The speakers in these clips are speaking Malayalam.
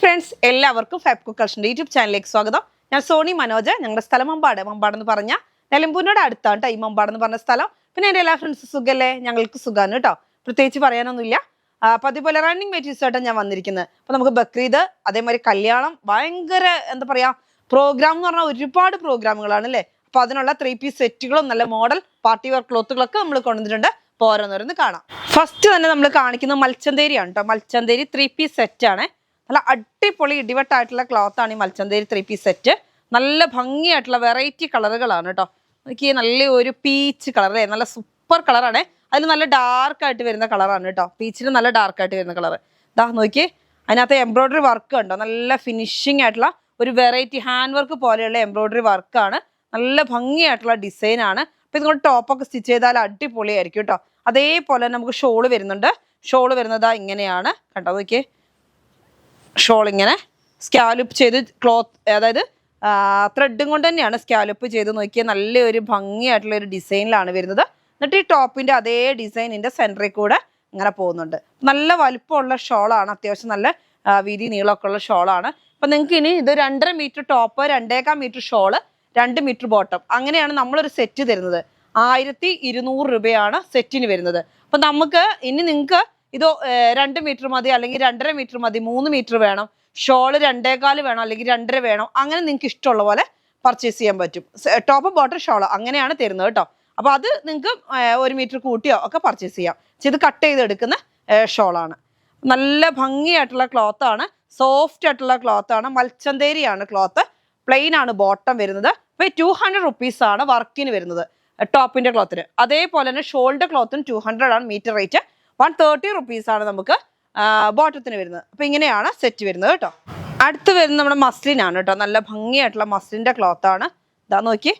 ഫ്രണ്ട്സ്, എല്ലാവർക്കും ഫാബ് കുക്ക് കളക്ഷൻ്റെ യൂട്യൂബ് ചാനലിലേക്ക് സ്വാഗതം. ഞാൻ സോണി മനോജ്. ഞങ്ങളുടെ സ്ഥലം മമ്പാട് എന്ന് പറഞ്ഞാൽ നിലമ്പൂരിനോട് അടുത്താണ് കേട്ടോ ഈ മമ്പാട് എന്ന് പറഞ്ഞ സ്ഥലം. പിന്നെ എൻ്റെ എല്ലാ ഫ്രണ്ട്സ് സുഖല്ലേ? ഞങ്ങൾക്ക് സുഖമാണ് കേട്ടോ, പ്രത്യേകിച്ച് പറയാനൊന്നുമില്ല. അപ്പോൾ അതുപോലെ റണ്ണിങ് മെറ്റീരിയൽസ് ആയിട്ടാണ് ഞാൻ വന്നിരിക്കുന്നത്. അപ്പോൾ നമുക്ക് ബക്രീദ്, അതേമാതിരി കല്യാണം, ഭയങ്കര എന്താ പറയുക പ്രോഗ്രാം എന്ന് പറഞ്ഞാൽ ഒരുപാട് പ്രോഗ്രാമുകളാണ് അല്ലേ. അപ്പോൾ അതിനുള്ള 3 പീസ് സെറ്റുകളും നല്ല മോഡൽ പാർട്ടി വെയർ ക്ലോത്തുകളൊക്കെ നമ്മൾ കൊണ്ടുവന്നിട്ടുണ്ട്. അപ്പോൾ ഓരോന്നോരോന്ന് കാണാം. ഫസ്റ്റ് തന്നെ നമ്മൾ കാണിക്കുന്നത് മൽച്ചന്തേരിയാണ് കേട്ടോ. മൽച്ചന്തേരി 3 പീസ് സെറ്റാണ്. നല്ല അടിപൊളി ഇടിവെട്ടായിട്ടുള്ള ക്ലോത്താണ് ഈ മൽച്ചന്തേരി 3 പീസ് സെറ്റ്. നല്ല ഭംഗിയായിട്ടുള്ള വെറൈറ്റി കളറുകളാണ് കേട്ടോ. എനിക്ക് നല്ല ഒരു പീച്ച് കളർ അല്ലേ, നല്ല സൂപ്പർ കളറാണ്. അതിൽ നല്ല ഡാർക്കായിട്ട് വരുന്ന കളറാണ് കേട്ടോ. പീച്ചിന് നല്ല ഡാർക്കായിട്ട് വരുന്ന കളർ. ഇതാ നോക്കി, അതിനകത്ത് എംബ്രോയ്ഡറി വർക്ക് ഉണ്ടോ, നല്ല ഫിനിഷിങ് ആയിട്ടുള്ള ഒരു വെറൈറ്റി ഹാൻഡ് വർക്ക് പോലെയുള്ള എംബ്രോയ്ഡറി വർക്കാണ്. നല്ല ഭംഗിയായിട്ടുള്ള ഡിസൈനാണ്. അപ്പോൾ ഇതുകൊണ്ട് ടോപ്പൊക്കെ സ്റ്റിച്ച് ചെയ്താൽ അടിപൊളിയായിരിക്കും കേട്ടോ. അതേപോലെ തന്നെ നമുക്ക് ഷോള് വരുന്നുണ്ട്. ഷോള് വരുന്നത് ഇങ്ങനെയാണ് കണ്ടോ. നോക്കിയേ, ഷോൾ ഇങ്ങനെ സ്കാലപ്പ് ചെയ്ത് ക്ലോത്ത്, അതായത് ത്രെഡും കൊണ്ട് തന്നെയാണ് സ്കാലപ്പ് ചെയ്ത്. നോക്കിയാൽ നല്ലൊരു ഭംഗിയായിട്ടുള്ള ഒരു ഡിസൈനിലാണ് വരുന്നത്. എന്നിട്ട് ഈ ടോപ്പിൻ്റെ അതേ ഡിസൈനിൻ്റെ സെൻറ്ററിൽ കൂടെ ഇങ്ങനെ പോകുന്നുണ്ട്. നല്ല വലുപ്പമുള്ള ഷോളാണ്, അത്യാവശ്യം നല്ല വീതി നീളമൊക്കെ ഉള്ള ഷോളാണ്. അപ്പം നിങ്ങൾക്ക് ഇനി ഇത് 2.5 metre top, 2.25 metre shawl, 2 metre bottom, അങ്ങനെയാണ് നമ്മളൊരു സെറ്റ് തരുന്നത്. 1200 രൂപയാണ് സെറ്റിന് വരുന്നത്. അപ്പം നമുക്ക് ഇനി നിങ്ങൾക്ക് ഇത് 2 മീറ്റർ മതി, അല്ലെങ്കിൽ 2.5 മീറ്റർ മതി, 3 മീറ്റർ വേണം, ഷോള് 2.25 വേണം, അല്ലെങ്കിൽ 2.5 വേണം, അങ്ങനെ നിങ്ങൾക്ക് ഇഷ്ടമുള്ള പോലെ പർച്ചേസ് ചെയ്യാൻ പറ്റും. ടോപ്പ് ബോട്ടം ഷോള് അങ്ങനെയാണ് തരുന്നത് കേട്ടോ. അപ്പോൾ അത് നിങ്ങൾക്ക് 1 മീറ്റർ കൂട്ടിയോ ഒക്കെ പർച്ചേസ് ചെയ്യാം. ഇത് കട്ട് ചെയ്തെടുക്കുന്ന ഷോളാണ്. നല്ല ഭംഗിയായിട്ടുള്ള ക്ലോത്താണ്, സോഫ്റ്റ് ആയിട്ടുള്ള ക്ലോത്താണ്. മൽച്ചന്തേരിയാണ് ക്ലോത്ത്. പ്ലെയിൻ ആണ് ബോട്ടം വരുന്നത്. അപ്പോൾ 200 റുപ്പീസാണ് വർക്കിന് വരുന്നത് ടോപ്പിൻ്റെ ക്ലോത്തിന്. അതേപോലെ തന്നെ ഷോളിൻ്റെ ക്ലോത്തിന് 200 ആണ് മീറ്റർ റേറ്റ്. 130 റുപ്പീസാണ് നമുക്ക് ബോട്ടത്തിന് വരുന്നത്. അപ്പോൾ ഇങ്ങനെയാണ് സെറ്റ് വരുന്നത് കേട്ടോ. അടുത്ത് വരുന്നത് നമ്മുടെ മസ്ലിനാണ് കേട്ടോ. നല്ല ഭംഗിയായിട്ടുള്ള മസ്ലിൻ്റെ ക്ലോത്താണ്. ഇതാ നോക്കി,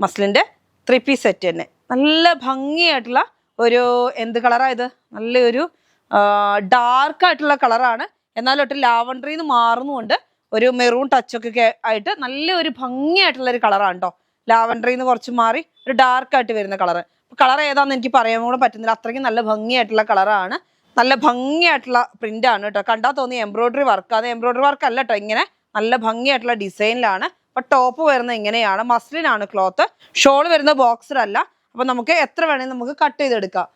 മസ്ലിൻ്റെ 3 പീസ് സെറ്റ് തന്നെ. നല്ല ഭംഗിയായിട്ടുള്ള ഒരു എന്ത് കളറാണ് ഇത്, നല്ലൊരു ഡാർക്കായിട്ടുള്ള കളറാണ്. എന്നാലും ഒട്ട് ലാവണ്ടറിന്ന് മാറുന്നുമുണ്ട്, ഒരു മെറൂൺ ടച്ചൊക്കെ ആയിട്ട് നല്ലൊരു ഭംഗിയായിട്ടുള്ള ഒരു കളറാണ് കേട്ടോ. ലാവണ്ടറിന്ന് കുറച്ച് മാറി ഒരു ഡാർക്കായിട്ട് വരുന്ന കളറ്. കളർ ഏതാണെന്ന് എനിക്ക് പറയാൻ കൂടെ പറ്റുന്നില്ല, അത്രയ്ക്കും നല്ല ഭംഗിയായിട്ടുള്ള കളറാണ്. നല്ല ഭംഗിയായിട്ടുള്ള പ്രിൻ്റാണ് കേട്ടോ. കണ്ടാൽ തോന്നി എംബ്രോയ്ഡറി വർക്ക്, അത് എംബ്രോയ്ഡറി വർക്ക് അല്ല കേട്ടോ. ഇങ്ങനെ നല്ല ഭംഗിയായിട്ടുള്ള ഡിസൈനിലാണ്. അപ്പോൾ ടോപ്പ് വരുന്നത് ഇങ്ങനെയാണ്. മസ്ലിനാണ് ക്ലോത്ത്. ഷോൾ വരുന്നത് ബോക്സർ അല്ല. അപ്പോൾ നമുക്ക് എത്ര വേണമെങ്കിൽ നമുക്ക് കട്ട് ചെയ്തെടുക്കാം.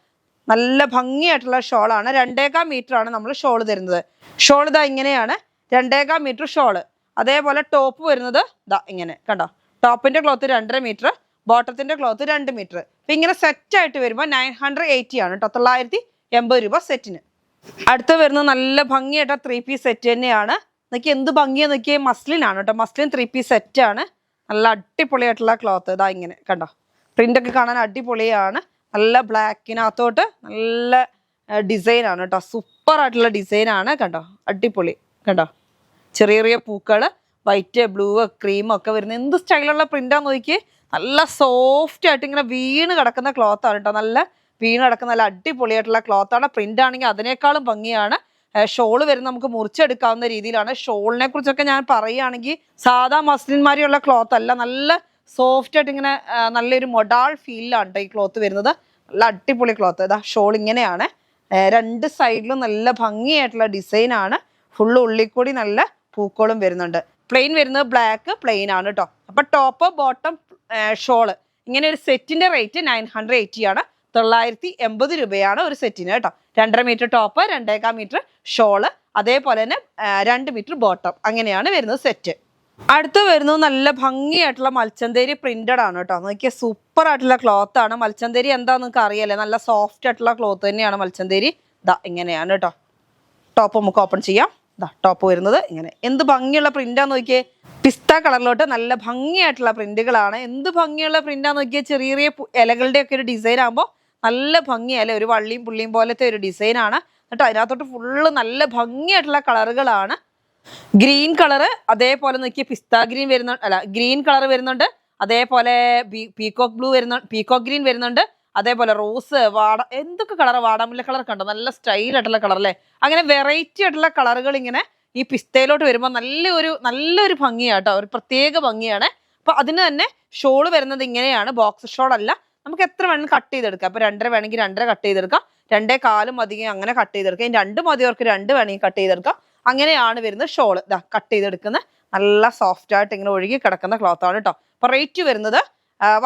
നല്ല ഭംഗിയായിട്ടുള്ള ഷോളാണ്. 2.25 മീറ്റർ ആണ് നമ്മൾ ഷോൾ തരുന്നത്. ഷോൾ ഇതാ ഇങ്ങനെയാണ്, 2.25 മീറ്റർ ഷോള്. അതേപോലെ ടോപ്പ് വരുന്നത് ഇതാ ഇങ്ങനെ കണ്ടോ. ടോപ്പിൻ്റെ ക്ലോത്ത് 2.5 മീറ്റർ, ബോട്ടത്തിൻ്റെ ക്ലോത്ത് 2 മീറ്റർ. അപ്പം ഇങ്ങനെ സെറ്റായിട്ട് വരുമ്പോൾ 980 ആണ് കേട്ടോ. 980 രൂപ സെറ്റിന്. അടുത്ത് വരുന്നത് നല്ല ഭംഗിയായിട്ട് 3 പീസ് സെറ്റ് തന്നെയാണ്. നോക്കി എന്ത് ഭംഗിയാന്ന് നോക്കിയേ, മസ്ലിനാണ് കേട്ടോ. മസ്ലിൻ 3 പീസ് സെറ്റാണ്. നല്ല അടിപൊളിയായിട്ടുള്ള ക്ലോത്ത് ഇതാ ഇങ്ങനെ കണ്ടോ. പ്രിൻ്റൊക്കെ കാണാൻ അടിപൊളിയാണ്. നല്ല ബ്ലാക്കിനകത്തോട്ട് നല്ല ഡിസൈനാണ് കേട്ടോ. സൂപ്പറായിട്ടുള്ള ഡിസൈനാണ് കണ്ടോ. അടിപൊളി കണ്ടോ. ചെറിയ ചെറിയ പൂക്കൾ, വൈറ്റ്, ബ്ലൂ, ക്രീം ഒക്കെ വരുന്നത് എന്ത് സ്റ്റൈലുള്ള പ്രിൻ്റാന്ന് നോക്കിയേ. നല്ല സോഫ്റ്റ് ആയിട്ട് ഇങ്ങനെ വീണ് കിടക്കുന്ന ക്ലോത്താണ് കേട്ടോ. നല്ല വീണ് കിടക്കുന്ന നല്ല അടിപൊളിയായിട്ടുള്ള ക്ലോത്താണ്. പ്രിൻ്റ് ആണെങ്കിൽ അതിനേക്കാളും ഭംഗിയാണ്. ഷോള് വരുന്നത് നമുക്ക് മുറിച്ചെടുക്കാവുന്ന രീതിയിലാണ്. ഷോളിനെ കുറിച്ചൊക്കെ ഞാൻ പറയുകയാണെങ്കിൽ സാധാ മസ്ലിൻമാരിയുള്ള ക്ലോത്ത് അല്ല, നല്ല സോഫ്റ്റ് ആയിട്ട് ഇങ്ങനെ നല്ലൊരു മൊഡാൾ ഫീലിലാണ് കേട്ടോ ഈ ക്ലോത്ത് വരുന്നത്. നല്ല അടിപൊളി ക്ലോത്ത്. ഇതാ ഷോൾ ഇങ്ങനെയാണ്. 2 സൈഡിലും നല്ല ഭംഗിയായിട്ടുള്ള ഡിസൈനാണ്. ഫുള്ള് ഉള്ളിൽ കൂടി നല്ല പൂക്കളും വരുന്നുണ്ട്. പ്ലെയിൻ വരുന്നത് ബ്ലാക്ക് പ്ലെയിൻ ആണ് കേട്ടോ. അപ്പം ടോപ്പ് ബോട്ടം ഷോള് ഇങ്ങനെ ഒരു സെറ്റിൻ്റെ റേറ്റ് 980 ആണ്. 980 രൂപയാണ് ഒരു സെറ്റിന് കേട്ടോ. 2.5 മീറ്റർ ടോപ്പ്, 2.25 മീറ്റർ ഷോള്, അതേപോലെ തന്നെ 2 മീറ്റർ ബോട്ടം, അങ്ങനെയാണ് വരുന്നത് സെറ്റ്. അടുത്ത് വരുന്നത് നല്ല ഭംഗിയായിട്ടുള്ള മൽച്ചന്തേരി പ്രിന്റഡ് ആണ് കേട്ടോ. നോക്കിയാൽ സൂപ്പർ ആയിട്ടുള്ള ക്ലോത്ത് ആണ്. മൽച്ചന്തേരി എന്താണെന്ന് നിങ്ങൾക്ക് അറിയാലേ, നല്ല സോഫ്റ്റ് ആയിട്ടുള്ള ക്ലോത്ത് തന്നെയാണ് മൽച്ചന്തേരി. ഇതാ ഇങ്ങനെയാണ് കേട്ടോ. ടോപ്പ് നമുക്ക് ഓപ്പൺ ചെയ്യാം. ഇതാ ടോപ്പ് വരുന്നത് ഇങ്ങനെ. എന്ത് ഭംഗിയുള്ള പ്രിന്റാന്ന് നോക്കിയേ. പിസ്ത കളറിലോട്ട് നല്ല ഭംഗിയായിട്ടുള്ള പ്രിന്റുകളാണ്. എന്ത് ഭംഗിയുള്ള പ്രിന്റാന്ന് നോക്കിയാൽ. ചെറിയ ചെറിയ ഇലകളുടെ ഒക്കെ ഒരു ഡിസൈൻ ആകുമ്പോൾ നല്ല ഭംഗിയല്ലേ, ഒരു വള്ളിയും പുള്ളിയും പോലത്തെ ഒരു ഡിസൈനാണ്. എന്നിട്ട് അതിനകത്തോട്ട് ഫുള്ള് നല്ല ഭംഗിയായിട്ടുള്ള കളറുകളാണ്. ഗ്രീൻ കളറ്, അതേപോലെ നോക്കിയാൽ പിസ്ത ഗ്രീൻ വരുന്നുണ്ട്, അല്ല ഗ്രീൻ കളർ വരുന്നുണ്ട്. അതേപോലെ പീകോക്ക് ബ്ലൂ വരുന്നുണ്ട്, പീകോക്ക് ഗ്രീൻ വരുന്നുണ്ട്. അതേപോലെ റോസ്, എന്തൊക്കെ കളർ, വാടാമുല്ല കളർ കണ്ടോ. നല്ല സ്റ്റൈലായിട്ടുള്ള കളർ അല്ലേ. അങ്ങനെ വെറൈറ്റി ആയിട്ടുള്ള കളറുകൾ ഇങ്ങനെ ഈ പിസ്തയിലോട്ട് വരുമ്പോൾ നല്ലൊരു ഭംഗിയാട്ടോ, ഒരു പ്രത്യേക ഭംഗിയാണ്. അപ്പോൾ അതിന് തന്നെ ഷോള് വരുന്നത് ഇങ്ങനെയാണ്. ബോക്സ് ഷോൾ അല്ല, നമുക്ക് എത്ര വേണമെങ്കിലും കട്ട് ചെയ്തെടുക്കാം. അപ്പോൾ 2.5 വേണമെങ്കിൽ 2.5 കട്ട് ചെയ്തെടുക്കാം. 2.25 മതി അങ്ങനെ കട്ട് ചെയ്തെടുക്കാം. 2 മതിയവർക്ക് 2 വേണമെങ്കിൽ കട്ട് ചെയ്തെടുക്കാം. അങ്ങനെയാണ് വരുന്നത്. ഷോള് ഇതാ കട്ട് ചെയ്തെടുക്കുന്ന നല്ല സോഫ്റ്റ് ആയിട്ട് ഇങ്ങനെ ഒഴുകി കിടക്കുന്ന ക്ലോത്ത് ആണ് കേട്ടോ. അപ്പൊ റേറ്റ് വരുന്നത്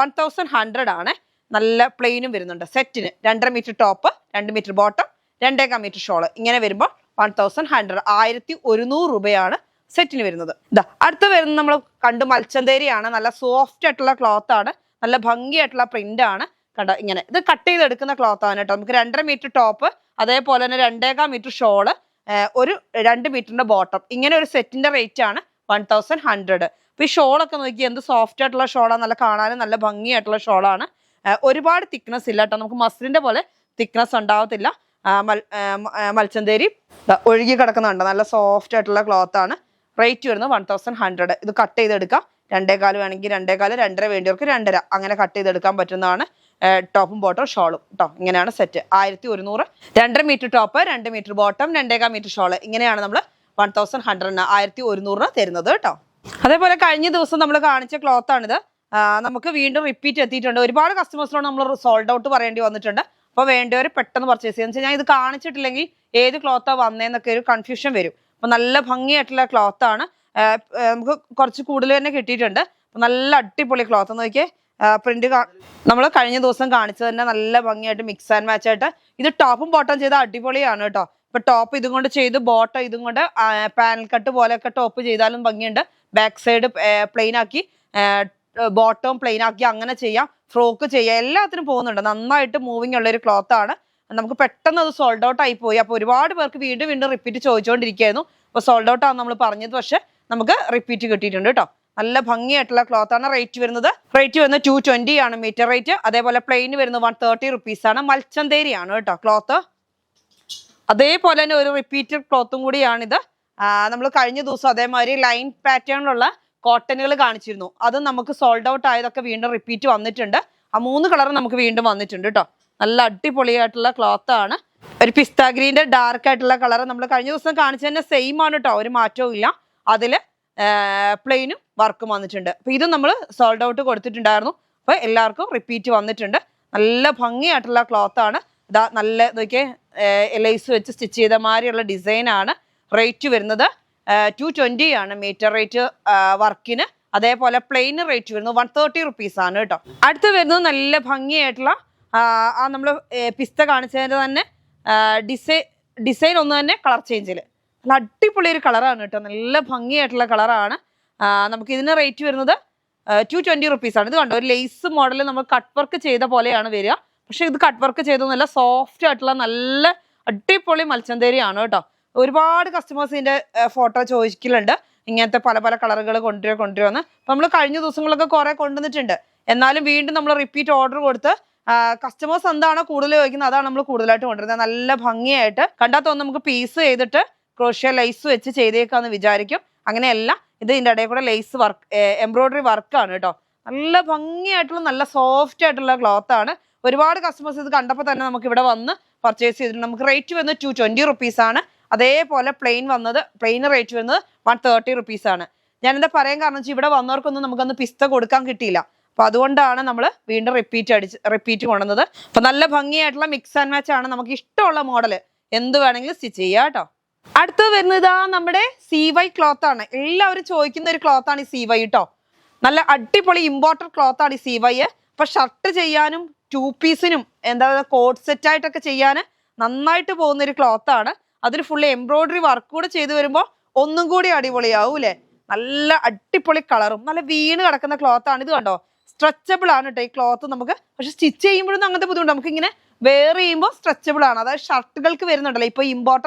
1100 ആണ്. നല്ല പ്ലെയിനും വരുന്നുണ്ട് സെറ്റിന്. 2.5 metre top, 2 metre bottom, 2.25 metre shawl. ഇങ്ങനെ വരുമ്പോൾ 1100, 1100 രൂപയാണ് സെറ്റിന് വരുന്നത്. ഇതാ അടുത്ത് വരുന്നത് നമ്മൾ കണ്ടു മൽച്ചന്തേരിയാണ്. നല്ല സോഫ്റ്റ് ആയിട്ടുള്ള ക്ലോത്ത് ആണ്, നല്ല ഭംഗിയായിട്ടുള്ള പ്രിന്റ് ആണ്. കണ്ടോ ഇങ്ങനെ ഇത് കട്ട് ചെയ്തെടുക്കുന്ന ക്ലോത്ത് ആണ് കേട്ടോ. നമുക്ക് 2.5 മീറ്റർ ടോപ്പ്, അതേപോലെ തന്നെ 2.25 മീറ്റർ ഷോള്, ഒരു 2 മീറ്ററിന്റെ ബോട്ടം. ഇങ്ങനെ ഒരു സെറ്റിന്റെ റേറ്റ് ആണ് 1100. അപ്പൊ ഈ ഷോളൊക്കെ നോക്കി എന്ത് സോഫ്റ്റ് ആയിട്ടുള്ള ഷോളാണ്, നല്ല കാണാനും നല്ല ഭംഗിയായിട്ടുള്ള ഷോളാണ്. ഒരുപാട് തിക്നെസ് ഇല്ല കേട്ടോ, നമുക്ക് മസ്ലിന്റെ പോലെ തിക്നെസ് ഉണ്ടാവത്തില്ല. മൽച്ചന്തേരി ഒഴുകി കിടക്കുന്നുണ്ട്, നല്ല സോഫ്റ്റ് ആയിട്ടുള്ള ക്ലോത്ത് ആണ്. റേറ്റ് വരുന്നത് 1100. ഇത് കട്ട് ചെയ്തെടുക്കാം. 2.25 വേണമെങ്കിൽ 2.25, 2.5 വേണ്ടിയവർക്ക് 2.5 അങ്ങനെ കട്ട് ചെയ്തെടുക്കാൻ പറ്റുന്നതാണ്. ടോപ്പും ബോട്ടം ഷോളും കേട്ടോ. ഇങ്ങനെയാണ് set. 1100, 2.5 metre top, 2 metre bottom, 2.25 metre shawl. ഇങ്ങനെയാണ് നമ്മൾ 1100 1100 തരുന്നത് കേട്ടോ. അതേപോലെ കഴിഞ്ഞ ദിവസം നമ്മൾ കാണിച്ച ക്ലോത്ത് ആണിത്. നമുക്ക് വീണ്ടും റിപ്പീറ്റ് എത്തിയിട്ടുണ്ട്. ഒരുപാട് കസ്റ്റമേഴ്സിനോട് നമ്മൾ സോൾഡ് ഔട്ട് പറയേണ്ടി വന്നിട്ടുണ്ട്. അപ്പോൾ വേണ്ടവർ പെട്ടെന്ന് പർച്ചേസ് ചെയ്യുക. ഞാൻ ഇത് കാണിച്ചിട്ടില്ലെങ്കിൽ ഏത് ക്ലോത്താണ് വന്നതെന്നൊക്കെ ഒരു കൺഫ്യൂഷൻ വരും. അപ്പൊ നല്ല ഭംഗിയായിട്ടുള്ള ക്ലോത്ത് ആണ്. നമുക്ക് കുറച്ച് കൂടുതൽ തന്നെ കിട്ടിയിട്ടുണ്ട്. നല്ല അടിപൊളി ക്ലോത്ത് നോക്കിയേ. പ്രിന്റ് നമ്മൾ കഴിഞ്ഞ ദിവസം കാണിച്ചത് തന്നെ നല്ല ഭംഗിയായിട്ട് മിക്സ് ആൻഡ് മാച്ച് ആയിട്ട്. ഇത് ടോപ്പും ബോട്ടം ചെയ്ത അടിപൊളിയാണ് കേട്ടോ. ഇപ്പൊ ടോപ്പ് ഇതും കൊണ്ട് ചെയ്ത് ബോട്ടം ഇതും കൊണ്ട് പാനൽ കട്ട് പോലെയൊക്കെ ടോപ്പ് ചെയ്താലും ഭംഗിയുണ്ട്. ബാക്ക് സൈഡ് പ്ലെയിൻ ആക്കി, ബോട്ടവും പ്ലെയിൻ ആക്കി അങ്ങനെ ചെയ്യാം, ഫ്രോക്ക് ചെയ്യാം, എല്ലാത്തിനും പോകുന്നുണ്ട്. നന്നായിട്ട് മൂവിങ് ഉള്ള ഒരു ക്ലോത്ത് ആണ്. നമുക്ക് പെട്ടെന്ന് അത് സോൾഡ് ഔട്ട് ആയി പോയി. അപ്പൊ ഒരുപാട് പേർക്ക് വീണ്ടും വീണ്ടും റിപ്പീറ്റ് ചോദിച്ചുകൊണ്ടിരിക്കുകയായിരുന്നു. അപ്പൊ സോൾഡ് ഔട്ട് ആണ് നമ്മൾ പറഞ്ഞത്, പക്ഷെ നമുക്ക് റിപ്പീറ്റ് കിട്ടിയിട്ടുണ്ട് കേട്ടോ. നല്ല ഭംഗിയായിട്ടുള്ള ക്ലോത്ത് ആണ്. റേറ്റ് വരുന്നത് 220 ആണ് മീറ്റർ റേറ്റ്. അതേപോലെ പ്ലെയിൻ വരുന്നത് 130 റുപ്പീസ് ആണ്. മൽച്ചന്തേരി ആണ് കേട്ടോ ക്ലോത്ത്. അതേപോലെ തന്നെ ഒരു റിപ്പീറ്റഡ് ക്ലോത്തും കൂടിയാണിത്. നമ്മൾ കഴിഞ്ഞ ദിവസം അതേമാതിരി ലൈൻ പാറ്റേണിലുള്ള കോട്ടനുകൾ കാണിച്ചിരുന്നു. അത് നമുക്ക് സോൾഡ് ഔട്ട് ആയതൊക്കെ വീണ്ടും റിപ്പീറ്റ് വന്നിട്ടുണ്ട്. ആ 3 കളർ നമുക്ക് വീണ്ടും വന്നിട്ടുണ്ട് കേട്ടോ. നല്ല അടിപൊളിയായിട്ടുള്ള ക്ലോത്ത് ആണ്. ഒരു പിസ്ത ഗ്രീന്റെ ഡാർക്ക് ആയിട്ടുള്ള കളർ നമ്മൾ കഴിഞ്ഞ ദിവസം കാണിച്ചതന്നെ സെയിം ആണ് കേട്ടോ, ഒരു മാറ്റവും ഇല്ല. അതില് പ്ലെയിനും വർക്കും വന്നിട്ടുണ്ട്. അപ്പൊ ഇതും നമ്മൾ സോൾഡ് ഔട്ട് കൊടുത്തിട്ടുണ്ടായിരുന്നു. അപ്പൊ എല്ലാവർക്കും റിപ്പീറ്റ് വന്നിട്ടുണ്ട്. നല്ല ഭംഗിയായിട്ടുള്ള ക്ലോത്ത് ആണ്. ഇതാ നല്ല നോക്കിയേ, ലേസ് വെച്ച് സ്റ്റിച്ച് ചെയ്ത മാതിരിയുള്ള ഡിസൈൻ ആണ്. റേറ്റ് വരുന്നത് 220 ആണ് മീറ്റർ റേറ്റ് വർക്കിന്. അതേപോലെ പ്ലെയിൻ റേറ്റ് വരുന്നത് 130 റുപ്പീസ് ആണ് കേട്ടോ. അടുത്ത് വരുന്നത് നല്ല ഭംഗിയായിട്ടുള്ള നമ്മൾ പിസ്ത കാണിച്ചതിന്റെ തന്നെ ഡിസൈൻ ഒന്ന് തന്നെ കളർ ചേഞ്ചിൽ നല്ല അടിപൊളി ഒരു കളറാണ് കേട്ടോ. നല്ല ഭംഗിയായിട്ടുള്ള കളറാണ്. നമുക്ക് ഇതിന് റേറ്റ് വരുന്നത് 220 റുപ്പീസ് ആണ്. ഇത് കണ്ടോ, ഒരു ലേസ് മോഡൽ നമ്മൾ കട്ട് വർക്ക് ചെയ്ത പോലെയാണ് വരിക. പക്ഷെ ഇത് കട്ട് വർക്ക് ചെയ്തൊന്നല്ല, സോഫ്റ്റ് ആയിട്ടുള്ള നല്ല അടിപൊളി മൽച്ചന്തേരിയാണ് കേട്ടോ. ഒരുപാട് കസ്റ്റമേഴ്സ് ഇതിന്റെ ഫോട്ടോ ചോദിക്കലുണ്ട്, ഇങ്ങനത്തെ പല പല കളറുകൾ കൊണ്ടുവരുമെന്ന്. അപ്പൊ നമ്മൾ കഴിഞ്ഞ ദിവസങ്ങളൊക്കെ കുറെ കൊണ്ടുവന്നിട്ടുണ്ട്. എന്നാലും വീണ്ടും നമ്മൾ റിപ്പീറ്റ് ഓർഡർ കൊടുത്ത് കസ്റ്റമേഴ്സ് എന്താണോ കൂടുതൽ ചോദിക്കുന്നത് അതാണ് നമ്മൾ കൂടുതലായിട്ട് കൊണ്ടുവരുന്നത്. നല്ല ഭംഗിയായിട്ട് കണ്ടാൽ തോന്നുന്നു നമുക്ക് പീസ് ചെയ്തിട്ട് ക്രോഷ്യ ലൈസ് വെച്ച് ചെയ്തേക്കാന്ന് വിചാരിക്കും. അങ്ങനെയല്ല, ഇത് ഇതിന്റെ ഇടയിൽ കൂടെ ലേസ് വർക്ക്, എംബ്രോയിഡറി വർക്കാണ് കേട്ടോ. നല്ല ഭംഗിയായിട്ടുള്ള നല്ല സോഫ്റ്റ് ആയിട്ടുള്ള ക്ലോത്ത് ആണ്. ഒരുപാട് കസ്റ്റമേഴ്സ് ഇത് കണ്ടപ്പോൾ തന്നെ നമുക്ക് ഇവിടെ വന്ന് പർച്ചേസ് ചെയ്തിട്ടുണ്ട്. നമുക്ക് റേറ്റ് വരുന്നത് 220 റുപ്പീസ് ആണ്. അതേപോലെ പ്ലെയിൻ റേറ്റ് വരുന്നത് 130 റുപ്പീസ് ആണ്. ഞാനെന്താ പറയാൻ കാരണം വെച്ചാൽ ഇവിടെ വന്നവർക്കൊന്നും നമുക്കൊന്ന് പിസ്ത കൊടുക്കാൻ കിട്ടിയില്ല. അപ്പൊ അതുകൊണ്ടാണ് നമ്മൾ വീണ്ടും റിപ്പീറ്റ് കൊണ്ടുവന്നത്. അപ്പൊ നല്ല ഭംഗിയായിട്ടുള്ള മിക്സ് ആൻഡ് മാച്ച് ആണ്. നമുക്ക് ഇഷ്ടമുള്ള മോഡല് എന്ത് വേണമെങ്കിലും സ്റ്റിച്ച് ചെയ്യാം കേട്ടോ. അടുത്ത് വരുന്നത് നമ്മുടെ CY ക്ലോത്ത് ആണ്. എല്ലാവരും ചോദിക്കുന്ന ഒരു ക്ലോത്ത് ആണ് ഈ CY കേട്ടോ. നല്ല അടിപൊളി ഇമ്പോർട്ടഡ് ക്ലോത്ത് ആണ് ഈ CY. അപ്പൊ ഷർട്ട് ചെയ്യാനും 2 പീസിനും എന്താ കോഡ് സെറ്റ് ആയിട്ടൊക്കെ ചെയ്യാൻ നന്നായിട്ട് പോകുന്ന ഒരു ക്ലോത്ത് ആണ്. അതിൽ ഫുള്ള് എംബ്രോയിഡറി വർക്ക് കൂടെ ചെയ്ത് വരുമ്പോൾ ഒന്നും കൂടി അടിപൊളിയാവും അല്ലേ. നല്ല അടിപൊളി കളറും നല്ല വീണ് കിടക്കുന്ന ക്ലോത്ത് ആണ്. ഇത് കണ്ടോ, സ്ട്രെച്ചബിൾ ആണ് കേട്ടോ ഈ ക്ലോത്ത്. നമുക്ക് പക്ഷെ സ്റ്റിച്ച് ചെയ്യുമ്പോഴൊന്നും അങ്ങനത്തെ ബുദ്ധിമുട്ട്, നമുക്ക് ഇങ്ങനെ വെയർ ചെയ്യുമ്പോൾ സ്ട്രെച്ചബിൾ ആണ്. അതായത് ഷർട്ടുകൾക്ക് വരുന്നുണ്ടല്ലോ ഇപ്പൊ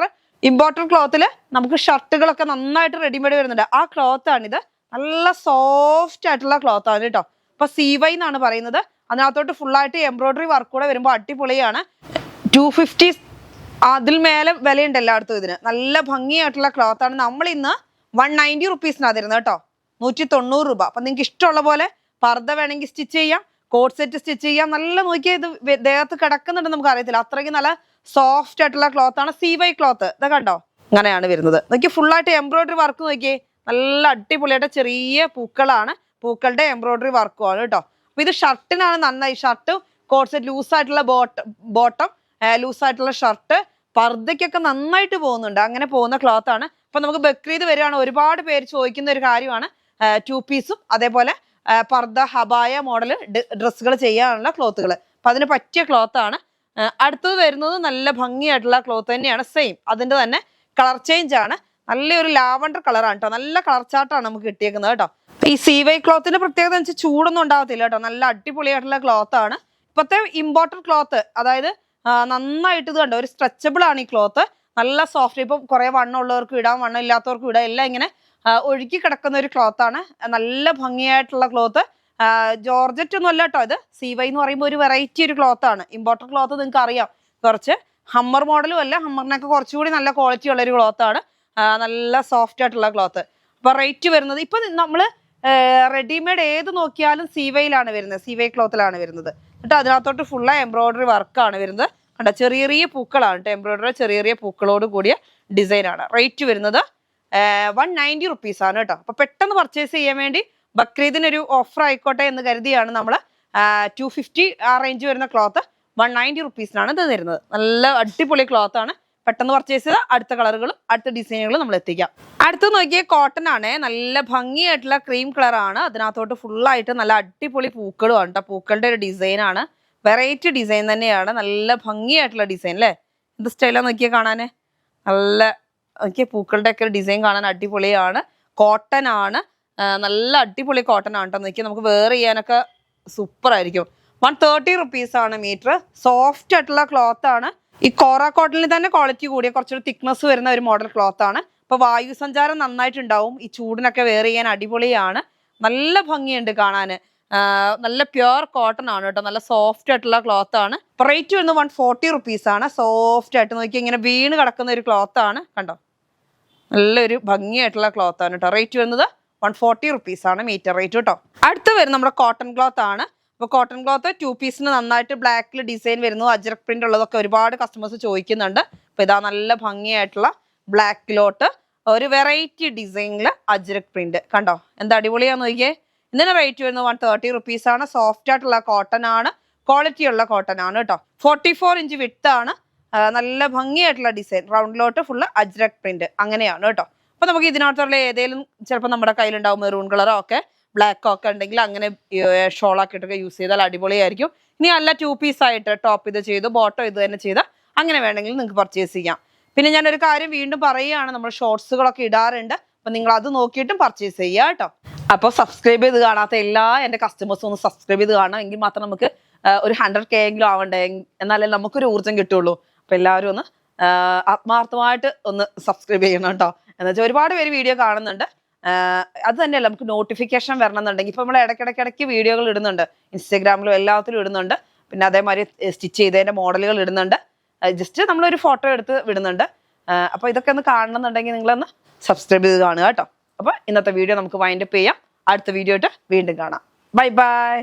ഇമ്പോർട്ടഡ് ക്ലോത്തിൽ നമുക്ക് ഷർട്ടുകളൊക്കെ നന്നായിട്ട് റെഡിമെയ്ഡ് വരുന്നുണ്ട്. ആ ക്ലോത്ത് ആണിത്. നല്ല സോഫ്റ്റ് ആയിട്ടുള്ള ക്ലോത്ത് ആണ് കേട്ടോ. അപ്പൊ CY എന്നാണ് പറയുന്നത്. അതിനകത്തോട്ട് ഫുള്ളായിട്ട് എംബ്രോയിഡറി വർക്ക് കൂടെ വരുമ്പോൾ അടിപൊളിയാണ്. 250 അതിൽ മേലെ വിലയുണ്ട് എല്ലായിടത്തും ഇതിന്. നല്ല ഭംഗിയായിട്ടുള്ള ക്ലോത്ത് ആണ്. നമ്മൾ ഇന്ന് 190 റുപ്പീസിനാണ് തരുന്നത് കേട്ടോ. 190 രൂപ. അപ്പൊ നിങ്ങൾക്ക് ഇഷ്ടമുള്ള പോലെ പർദ്ദ വേണമെങ്കിൽ സ്റ്റിച്ച് ചെയ്യാം, കോട്ട് സെറ്റ് സ്റ്റിച്ച് ചെയ്യാം. നല്ല നോക്കിയാൽ ഇത് ദേഹത്ത് കിടക്കുന്നുണ്ട് നമുക്ക് അറിയത്തില്ല, അത്രയ്ക്ക് നല്ല സോഫ്റ്റ് ആയിട്ടുള്ള ക്ലോത്ത് ആണ് CY ക്ലോത്ത്. ഇത് കണ്ടോ, അങ്ങനെയാണ് വരുന്നത്. നോക്കി ഫുള്ളായിട്ട് എംബ്രോയിഡറി വർക്ക് നോക്കിയേ, നല്ല അടിപൊളിയായിട്ട് ചെറിയ പൂക്കളാണ്, പൂക്കളുടെ എംബ്രോയിഡറി വർക്കും ആണ് കേട്ടോ. അപ്പൊ ഇത് ഷർട്ടിനാണ് നന്നായി. ഷർട്ട് കോട്ട് സെറ്റ് ലൂസായിട്ടുള്ള ബോട്ടം ലൂസായിട്ടുള്ള ഷർട്ട് പർദ്ദയ്ക്കൊക്കെ നന്നായിട്ട് പോകുന്നുണ്ട്. അങ്ങനെ പോകുന്ന ക്ലോത്ത് ആണ്. അപ്പൊ നമുക്ക് ബക്രീദ് വരികയാണ്, ഒരുപാട് പേര് ചോദിക്കുന്ന ഒരു കാര്യമാണ് 2 പീസും അതേപോലെ പർദ്ദ ഹബായ മോഡൽ ഡ്രസ്സുകൾ ചെയ്യാനുള്ള ക്ലോത്തുകൾ. അപ്പൊ അതിന് പറ്റിയ ക്ലോത്ത് ആണ്. അടുത്തത് വരുന്നത് നല്ല ഭംഗിയായിട്ടുള്ള ക്ലോത്ത് തന്നെയാണ്, സെയിം അതിന്റെ തന്നെ കളർ ചേഞ്ച് ആണ്. നല്ലൊരു ലാവണ്ടർ കളറാണ് കേട്ടോ, നല്ല കളർ ചാർട്ടാണ് നമുക്ക് കിട്ടിയേക്കുന്നത് കേട്ടോ. ഈ CY ക്ലോത്തിന്റെ പ്രത്യേകത എന്ന് വെച്ചാൽ ചൂടൊന്നും ഉണ്ടാകത്തില്ല കേട്ടോ, നല്ല അടിപൊളിയായിട്ടുള്ള ക്ലോത്ത് ആണ്. ഇപ്പോഴത്തെ ഇമ്പോർട്ടഡ് ക്ലോത്ത്, അതായത് നന്നായിട്ട് ഇത് കണ്ടോ, ഒരു സ്ട്രെച്ചബിൾ ആണ് ഈ ക്ലോത്ത്, നല്ല സോഫ്റ്റ്. ഇപ്പം കുറെ വണ്ണം ഉള്ളവർക്കും ഇടാം, വണ്ണം ഇല്ലാത്തവർക്കും ഇടാം, എല്ലാം ഇങ്ങനെ ഒഴുകി കിടക്കുന്ന ഒരു ക്ലോത്ത് ആണ്. നല്ല ഭംഗിയായിട്ടുള്ള ക്ലോത്ത്. ജോർജറ്റ് ഒന്നും അല്ല കേട്ടോ, ഇത് CY എന്ന് പറയുമ്പോൾ ഒരു വെറൈറ്റി ഒരു ക്ലോത്ത് ആണ്. ഇമ്പോർട്ടഡ് ക്ലോത്ത് നിങ്ങൾക്ക് അറിയാം, കുറച്ച് ഹമ്മർ മോഡലും അല്ല, ഹമ്മറിനൊക്കെ കുറച്ചുകൂടി നല്ല ക്വാളിറ്റി ഉള്ള ഒരു ക്ലോത്ത് ആണ്. നല്ല സോഫ്റ്റ് ആയിട്ടുള്ള ക്ലോത്ത്. അപ്പൊ റേറ്റ് വരുന്നത് ഇപ്പൊ നമ്മള് റെഡിമെയ്ഡ് ഏത് നോക്കിയാലും CYയിലാണ് വരുന്നത്, CY ക്ലോത്തിലാണ് വരുന്നത്. എന്നിട്ട് അതിനകത്തോട്ട് ഫുള്ള് എംബ്രോയിഡറി വർക്കാണ് വരുന്നത്. കണ്ടോ, ചെറിയ ചെറിയ പൂക്കളാണ് കേട്ടോ, എംബ്രോയിഡറി ചെറിയ ചെറിയ പൂക്കളോട് കൂടിയ ഡിസൈൻ ആണ്. റേറ്റ് വരുന്നത് 190 റുപ്പീസ് ആണ് കേട്ടോ. അപ്പൊ പെട്ടെന്ന് പർച്ചേസ് ചെയ്യാൻ വേണ്ടി ബക്രീദിനൊരു ഓഫർ ആയിക്കോട്ടെ എന്ന് കരുതിയാണ് നമ്മൾ 250 ആ റേഞ്ച് വരുന്ന ക്ലോത്ത് 190 റുപ്പീസിനാണ് ഇത് തരുന്നത്. നല്ല അടിപൊളി ക്ലോത്ത് ആണ്. പെട്ടെന്ന് പർച്ചേസ് ചെയ്താൽ അടുത്ത കളറുകളും അടുത്ത ഡിസൈനുകളും നമ്മൾ എത്തിക്കാം. അടുത്ത് നോക്കിയ കോട്ടൺ ആണ്, നല്ല ഭംഗിയായിട്ടുള്ള ക്രീം കളർ ആണ്. അതിനകത്തോട്ട് ഫുള്ളായിട്ട് നല്ല അടിപൊളി പൂക്കളും ആണ് കേട്ടോ. പൂക്കളുടെ ഒരു ഡിസൈൻ ആണ്, വെറൈറ്റി ഡിസൈൻ തന്നെയാണ്, നല്ല ഭംഗിയായിട്ടുള്ള ഡിസൈൻ അല്ലേ. എന്ത് സ്റ്റൈലാണ് നോക്കിയാൽ കാണാൻ, നല്ല നോക്കിയ പൂക്കളുടെ ഒക്കെ ഡിസൈൻ കാണാൻ അടിപൊളിയാണ്. കോട്ടൺ ആണ്, നല്ല അടിപൊളി കോട്ടൺ ആണ് കേട്ടോ. നോക്കിയാൽ നമുക്ക് വെയർ ചെയ്യാനൊക്കെ സൂപ്പർ ആയിരിക്കും. 130 റുപ്പീസ് ആണ് മീറ്റർ. സോഫ്റ്റ് ആയിട്ടുള്ള ക്ലോത്ത് ആണ്. ഈ കോറ കോട്ടണിൽ തന്നെ ക്വാളിറ്റി കൂടിയ കുറച്ചൊരു തിക്നെസ് വരുന്ന ഒരു മോഡൽ ക്ലോത്ത് ആണ്. അപ്പൊ വായു സഞ്ചാരം നന്നായിട്ടുണ്ടാവും, ഈ ചൂടിനൊക്കെ വെയർ ചെയ്യാൻ അടിപൊളിയാണ്. നല്ല ഭംഗിയുണ്ട് കാണാൻ. നല്ല പ്യുവർ കോട്ടൺ ആണ് കേട്ടോ, നല്ല സോഫ്റ്റ് ആയിട്ടുള്ള ക്ലോത്ത് ആണ്. റേറ്റ് വരുന്നത് 140 റുപ്പീസ് ആണ്. സോഫ്റ്റ് ആയിട്ട് നോക്കി ഇങ്ങനെ വീണ് കിടക്കുന്ന ഒരു ക്ലോത്ത് ആണ്, കണ്ടോ, നല്ലൊരു ഭംഗിയായിട്ടുള്ള ക്ലോത്ത് ആണ് കേട്ടോ. റേറ്റ് വരുന്നത് 140 റുപ്പീസ് ആണ് മീറ്റർ റേറ്റ് കേട്ടോ. അടുത്ത് വരുന്നത് നമ്മുടെ കോട്ടൺ ക്ലോത്ത് ആണ്. അപ്പോൾ കോട്ടൺ ക്ലോത്ത് 2 പീസിന് നന്നായിട്ട് ബ്ലാക്കിൽ ഡിസൈൻ വരുന്നു, അജ്രക് പ്രിന്റ് ഉള്ളതൊക്കെ ഒരുപാട് കസ്റ്റമേഴ്സ് ചോദിക്കുന്നുണ്ട്. അപ്പോൾ ഇതാ നല്ല ഭംഗിയായിട്ടുള്ള ബ്ലാക്കിലോട്ട് ഒരു വെറൈറ്റി ഡിസൈനിൽ അജ്രക് പ്രിന്റ്, കണ്ടോ എന്താ അടിപൊളിയാന്ന് നോക്കിയേ. ഇതിന് റേറ്റ് വരുന്നത് 130 റുപ്പീസ് ആണ്. സോഫ്റ്റ് ആയിട്ടുള്ള കോട്ടൺ ആണ്, ക്വാളിറ്റി ഉള്ള കോട്ടൺ ആണ് കേട്ടോ. 44 ഇഞ്ച് വിഡ്ത്ത് ആണ്. നല്ല ഭംഗിയായിട്ടുള്ള ഡിസൈൻ, റൗണ്ടിലോട്ട് ഫുള്ള് അജ്രക് പ്രിന്റ് അങ്ങനെയാണ് കേട്ടോ. അപ്പൊ നമുക്ക് ഇതിനകത്തുള്ള ഏതെങ്കിലും ചിലപ്പോൾ നമ്മുടെ കയ്യിലുണ്ടാവും, മെറൂൺ കളറോ ഒക്കെ ബ്ലാക്കോ ഒക്കെ ഉണ്ടെങ്കിൽ അങ്ങനെ ഷോളാക്കിയിട്ടൊക്കെ യൂസ് ചെയ്താൽ അടിപൊളിയായിരിക്കും. ഇനി അല്ല 2 പീസ് ആയിട്ട് ടോപ്പ് ഇത് ചെയ്ത് ബോട്ടം ഇത് തന്നെ ചെയ്താൽ അങ്ങനെ വേണമെങ്കിൽ നിങ്ങൾക്ക് പർച്ചേസ് ചെയ്യാം. പിന്നെ ഞാനൊരു കാര്യം വീണ്ടും പറയുകയാണ്, നമ്മൾ ഷോർട്സുകളൊക്കെ ഇടാറുണ്ട്, അപ്പൊ നിങ്ങൾ അത് നോക്കിയിട്ടും പർച്ചേസ് ചെയ്യുക കേട്ടോ. അപ്പോൾ സബ്സ്ക്രൈബ് ചെയ്ത് കാണാത്ത എല്ലാ എൻ്റെ കസ്റ്റമേഴ്സും ഒന്ന് സബ്സ്ക്രൈബ് ചെയ്ത് കാണാം, എങ്കിൽ മാത്രം നമുക്ക് ഒരു 100K എങ്കിലും ആവണ്ടേ, എന്നാലേ നമുക്കൊരു ഊർജ്ജം കിട്ടുള്ളൂ. അപ്പൊ എല്ലാവരും ഒന്ന് ആത്മാർത്ഥമായിട്ട് ഒന്ന് സബ്സ്ക്രൈബ് ചെയ്യണം കേട്ടോ. എന്ന് വെച്ചാൽ ഒരുപാട് പേര് വീഡിയോ കാണുന്നുണ്ട്, അത് തന്നെയല്ല നമുക്ക് നോട്ടിഫിക്കേഷൻ വരണം എന്നുണ്ടെങ്കിൽ ഇപ്പൊ നമ്മൾ ഇടയ്ക്കിടയ്ക്ക് വീഡിയോകൾ ഇടുന്നുണ്ട്, ഇൻസ്റ്റാഗ്രാമിലും എല്ലാത്തിലും ഇടുന്നുണ്ട്. പിന്നെ അതേമാതിരി സ്റ്റിച്ച് ചെയ്തതിന്റെ മോഡലുകൾ ഇടുന്നുണ്ട്, ജസ്റ്റ് നമ്മളൊരു ഫോട്ടോ എടുത്ത് വിടുന്നുണ്ട്. അപ്പൊ ഇതൊക്കെ ഒന്ന് കാണണമെന്നുണ്ടെങ്കിൽ നിങ്ങളൊന്ന് സബ്സ്ക്രൈബ് ചെയ്ത് കാണുക കേട്ടോ. അപ്പൊ ഇന്നത്തെ വീഡിയോ നമുക്ക് വൈൻഡപ്പ് ചെയ്യാം. അടുത്ത വീഡിയോ ആയിട്ട് വീണ്ടും കാണാം. Bye bye.